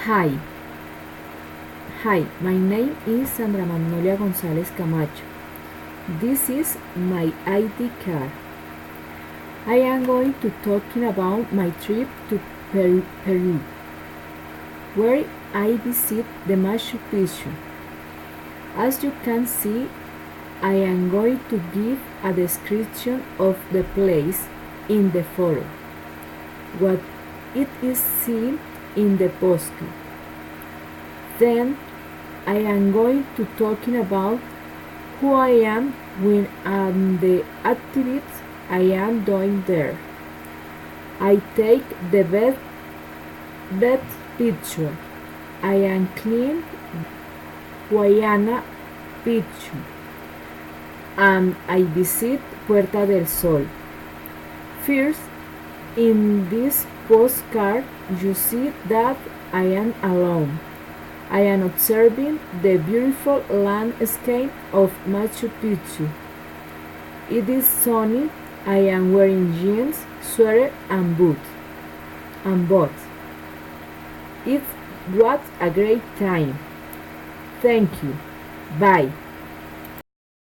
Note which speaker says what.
Speaker 1: Hi. Hi, my name is Sandra Magnolia Gonzalez Camacho. This is my ID card. I am going to talking about my trip to Peru, where I visit the Machu Picchu. As you can see, I am going to give a description of the place in the photo, what it is seen in the postcard. Then I am going to talking about who I am when and the activities I am doing there. I take the best picture. I am clean Guayana Picchu, and I visit Puerta del Sol. First, in this postcard, you see that I am alone. I am observing the beautiful landscape of Machu Picchu. It is sunny. I am wearing jeans, sweater, and boots. It was a great time. Thank you. Bye.